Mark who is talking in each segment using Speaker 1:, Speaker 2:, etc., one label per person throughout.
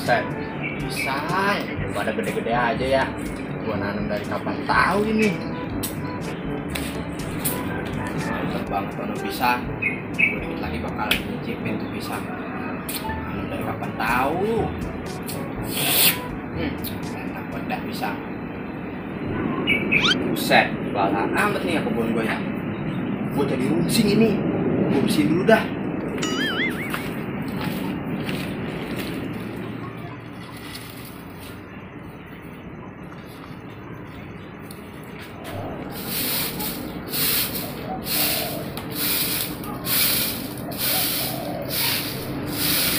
Speaker 1: Set, pisang, pada gede-gede aja ya. Gua nanam dari kapan tahu ini. Mantap banget nanam pisang. Gua dikit lagi bakal nyicipin tuh pisang. Nanam dari kapan tahu. Enak banget dah pisang. Buset, bala amat nih ya kebun gua ya. Gua jadi rungsing ini. Gua bersihin dulu dah.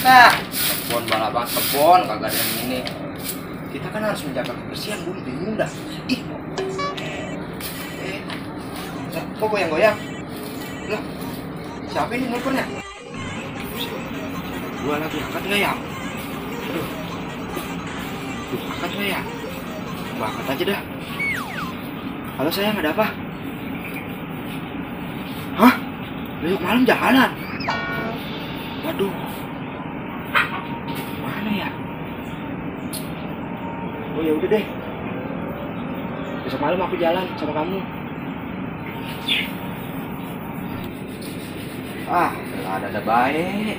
Speaker 1: Nah, kebun balapan kebun kagak ada yang ini. Kita kan harus menjaga kebersihan, gue bingung dah. Ih, kok goyang-goyang? Lah, siapa ini nelfonnya? Gua lagi angkat nggak ya? Aduh, angkat nggak ya? Gua angkat aja dah. Halo sayang, ada apa? Hah? Besok malam jalan? Waduh. Mana ya? Oh ya udah deh. Besok malam aku jalan sama kamu. Ah, ada baik.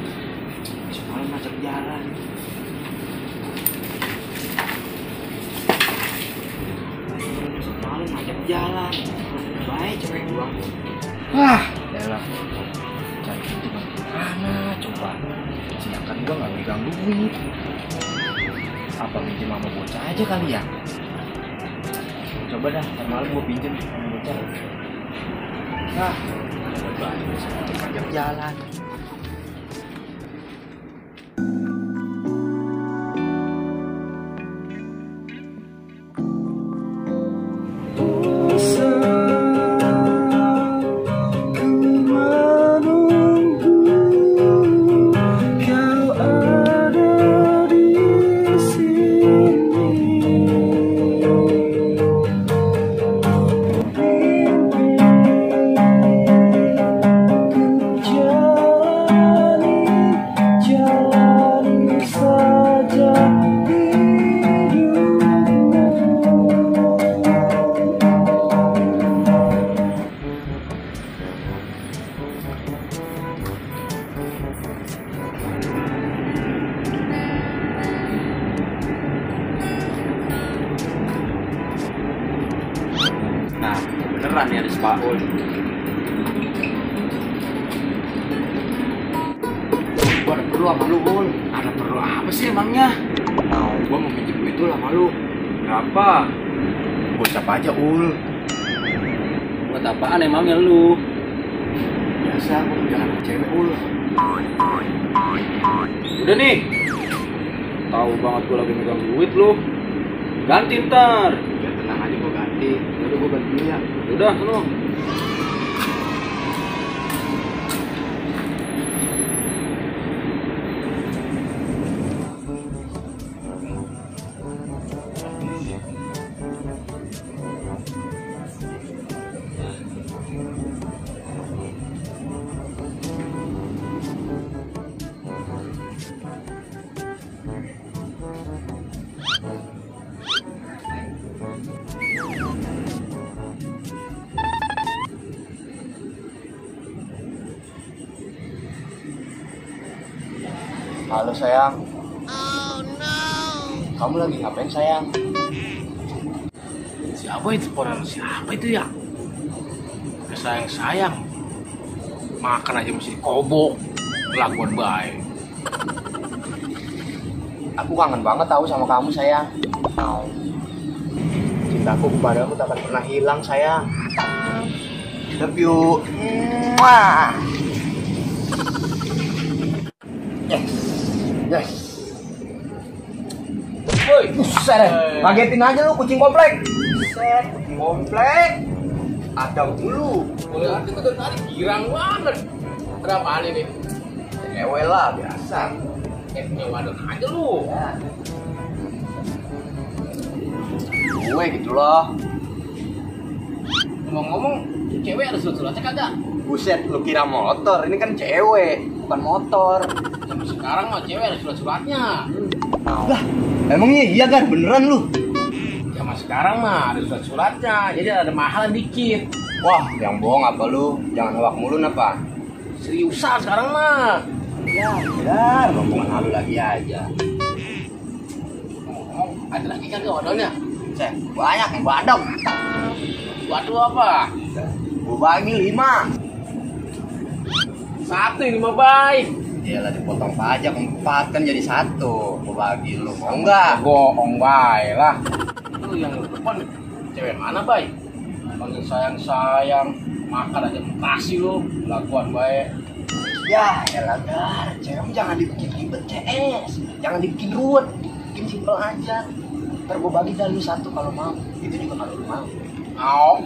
Speaker 1: Besok malam macet jalan. Besok malam macet jalan. Baik cewek gua. Wah, elah. Cari pinjaman mana coba? Sedangkan gua nggak megang duit. Apa pinjam sama bocah aja kali ya? Coba dah, ntar malam gua pinjam sama bocah. Ah, ada banyak sepanjang jalan. Nah, beneran ya ada Spaul. Gua ada perlu sama lu, Ul.
Speaker 2: Ada perlu apa sih emangnya?
Speaker 1: Nah, gua mau pinjem duit tuh sama lu.
Speaker 2: Berapa?
Speaker 1: Buat siapa aja, Ul?
Speaker 2: Buat apaan emangnya lu?
Speaker 1: Biasa, gua mau jalan sama cewek, Ul.
Speaker 2: Udah nih. Tahu banget gua lagi megang duit lu. Ganti ntar.
Speaker 1: Ya tenang aja, gua ganti. Udah gua ganti dulu ya.
Speaker 2: Udah, lu.
Speaker 1: Halo sayang. Oh no. Kamu lagi ngapain sayang?
Speaker 2: Siapa itu orang? Siapa itu ya? Sayang-sayang. Makan aja mesti kobok. Kelakuan baik.
Speaker 1: Aku kangen banget tahu sama kamu sayang. Cintaku kepadamu tak akan pernah hilang sayang. Love you. Mwah. Yes. Yes. Woi, buset deh. Ngagetin aja lu kucing komplek. Buset, kucing komplek. Ada mulu.
Speaker 2: Boleh arti betul tadi girang banget. Kenapa ini nih?
Speaker 1: Ewe lah biasa.
Speaker 2: Nyewadon aja lu.
Speaker 1: Ya. Gue gitu loh.
Speaker 2: Ngomong-ngomong, cewek ada surat-suratnya kagak?
Speaker 1: Buset, lu kira motor? Ini kan cewek, bukan motor.
Speaker 2: Yang bisa
Speaker 3: sekarang mah cewek ada surat-suratnya.
Speaker 4: Lah, emangnya iya kan beneran lu?
Speaker 3: Zaman sekarang mah ada surat-suratnya, jadi ada mahalan dikit.
Speaker 4: Wah, yang bohong apa lu? Jangan awak mulun apa?
Speaker 3: Seriusan sekarang mah.
Speaker 4: Ya, benar, ngomongan halu lagi aja.
Speaker 3: Oh, ada lagi kan odolnya?
Speaker 4: Banyak yang badok.
Speaker 3: Waduh apa?
Speaker 4: Gua bagi 5.
Speaker 3: Satu ini mah baik.
Speaker 4: Iyalah dipotong pajak 4 kan jadi 1. Gua bagi lu, mau enggak?
Speaker 3: Bohong baik lah. Itu yang depan cewek mana baik? Panggil sayang-sayang, makan aja kasih lu, lakuan baik.
Speaker 4: Ya, elah Gar, cewek jangan dibikin ribet CS. Jangan dibikin ruwet, bikin simpel aja. Ntar gua bagi dah lu 1 kalau mau. Itu juga kalau lu mau.
Speaker 3: Mau.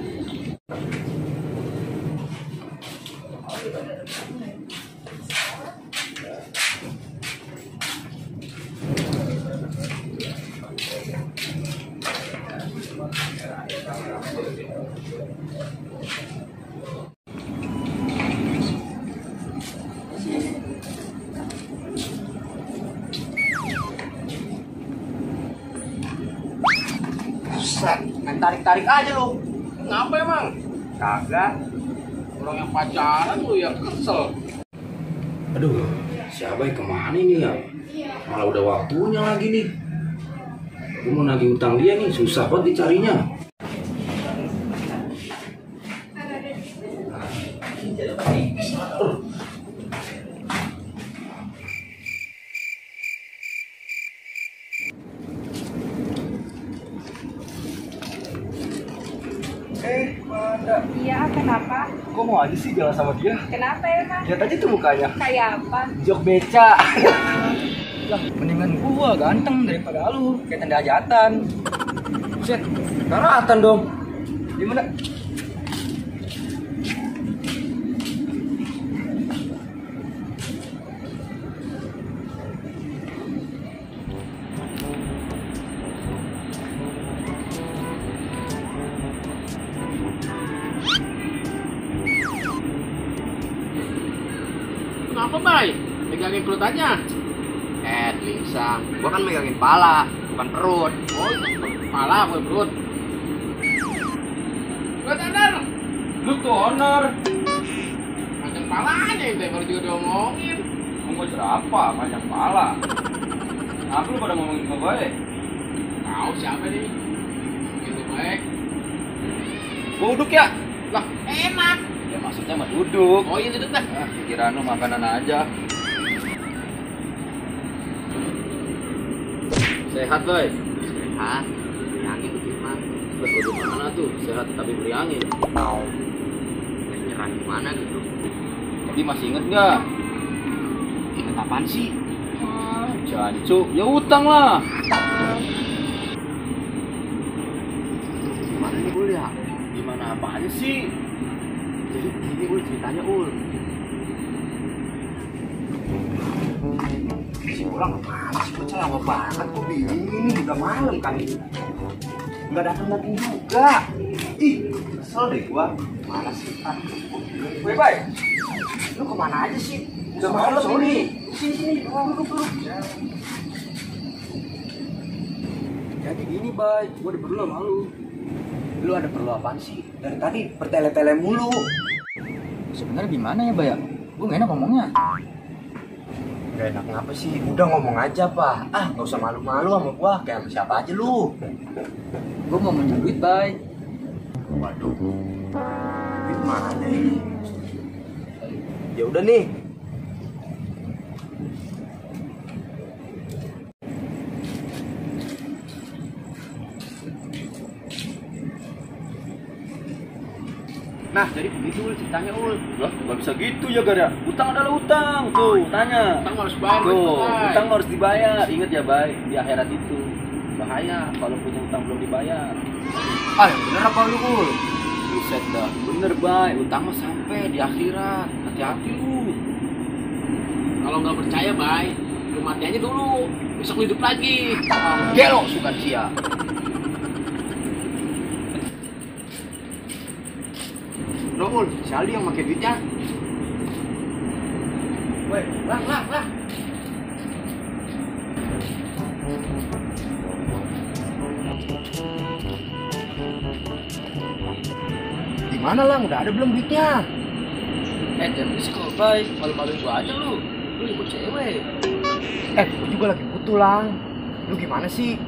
Speaker 4: Buset, main tarik-tarik aja lu.
Speaker 3: Kenapa emang?
Speaker 4: Kagak.
Speaker 3: Orang yang pacaran lu yang kesel.
Speaker 2: Aduh, si Abai kemana ini ya? Malah udah waktunya lagi nih. Gue mau nagih utang dia nih, susah banget dicarinya.
Speaker 4: Mana?
Speaker 5: Iya, kenapa?
Speaker 4: Kok mau aja sih jalan sama dia?
Speaker 5: Kenapa emang?
Speaker 4: Lihat aja tuh mukanya.
Speaker 5: Kayak apa?
Speaker 4: Jok beca. Lah, mendingan gua ganteng daripada lu, kayak tanda hajatan.
Speaker 2: Buset, karatan dong.
Speaker 4: Gimana?
Speaker 3: Kenapa baik? Megangin perut aja.
Speaker 4: Lisa, gua kan megangin pala, bukan perut.
Speaker 3: Oh itu kepala bukan perut. Gue sadar.
Speaker 2: Lu tuh honor.
Speaker 3: Macam palanya itu baru juga diomongin.
Speaker 2: Mau apa? Banyak pala. Apa lu pada ngomongin sama gue?
Speaker 3: Tahu siapa nih? Gitu baik.
Speaker 2: Gue duduk ya?
Speaker 3: Lah enak.
Speaker 2: Ya maksudnya mah duduk.
Speaker 3: Oh iya duduk dah.
Speaker 2: Pikiran lu makanan aja. Sehat, boy.
Speaker 4: Sehat, angin gimana?
Speaker 2: Lah, waduh mana tuh? Sehat tapi beri angin.
Speaker 4: Nyerang gimana gitu?
Speaker 2: Tapi masih inget nggak?
Speaker 4: Ingat apaan sih?
Speaker 2: Jancu, ya utang lah.
Speaker 4: Gimana nih Ul ya?
Speaker 2: Gimana apanya sih?
Speaker 4: Jadi gini Ul ceritanya Ul. Si orang kemana sih? Kok lama banget? Kok bingung ini udah malam kan? Nggak datang juga. Ih, kesel deh gua. Mana sih? Woi, Bay. Lu kemana aja sih? Udah malam ini. Sini, duduk.
Speaker 2: Jadi gini, Bay. Gue ada perlu sama lu.
Speaker 4: Lu ada perlu apaan sih? Dari tadi bertele-tele mulu.
Speaker 1: Sebenarnya gimana ya, Bay? Gue gak enak ngomongnya.
Speaker 4: Gak enak ngapa sih? Udah ngomong aja, Pak. Ah, gak usah malu-malu sama gua. Kayak sama siapa aja lu.
Speaker 1: Gue mau minjem duit, Bay.
Speaker 4: Waduh. Duit mana nih? Ya udah nih. Nah, jadi begitu Ul ceritanya Ul.
Speaker 2: Lah, nggak bisa gitu ya, Gara. Utang adalah utang. Tuh, tanya.
Speaker 3: Utang harus bayar.
Speaker 2: Tuh,
Speaker 3: Bay.
Speaker 2: utang harus dibayar. Ingat ya, Bay. Di akhirat itu bahaya kalau punya utang belum dibayar.
Speaker 4: Ah, yang bener apa lu Ul?
Speaker 2: Buset dah. Bener, Bay. Utang mah sampai di akhirat. Hati-hati lu.
Speaker 3: Kalau nggak percaya baik, lu mati aja dulu. Besok lu hidup lagi.
Speaker 4: Gelo suka cia. No Ul, si Aldi yang pakai duitnya.
Speaker 3: Woi, lah.
Speaker 4: Gimana Lang, udah ada belum duitnya?
Speaker 1: Jangan risiko, Bay. Malu-maluin gua aja lu. Lu ikut cewek.
Speaker 4: Gua juga lagi butuh Lang. Lu gimana sih?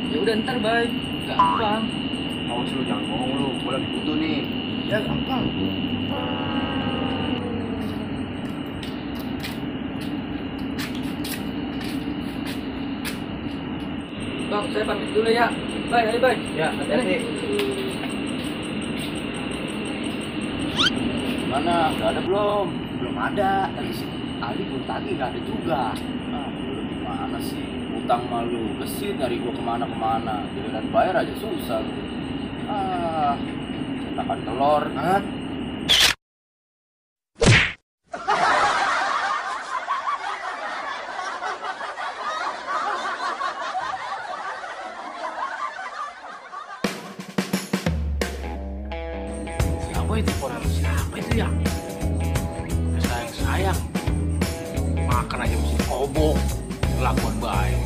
Speaker 1: Ya udah ntar, Bay. Gampang.
Speaker 4: Awas lu, jangan bohong lu, gua lagi butuh nih.
Speaker 1: Ya gampang. Bang, saya pamit dulu ya. Bye, ayo, bye.
Speaker 4: Ya, hati-hati.
Speaker 3: Mana? Udah ada belum?
Speaker 4: Belum ada. Tadi si Ali belum tagih, nggak ada juga.
Speaker 3: Ah, lu gimana sih? Utang malu, besit dari gua kemana-kemana. Giliran bayar aja susah lu. Ah, cetakan telur.
Speaker 4: Ah,
Speaker 3: Siapa itu orang? Siapa itu ya? Sayang. Makan aja mesti kobong. Kelakuan baik.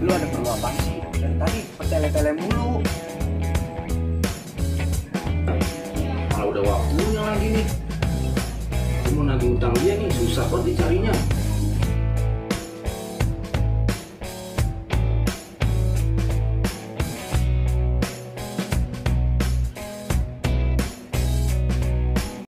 Speaker 4: lu ada perlu apa sih? Dari tadi petele-tele mulu.
Speaker 2: Malah udah waktunya lagi nih. Gue mau nagih utang dia nih, susah banget dicarinya.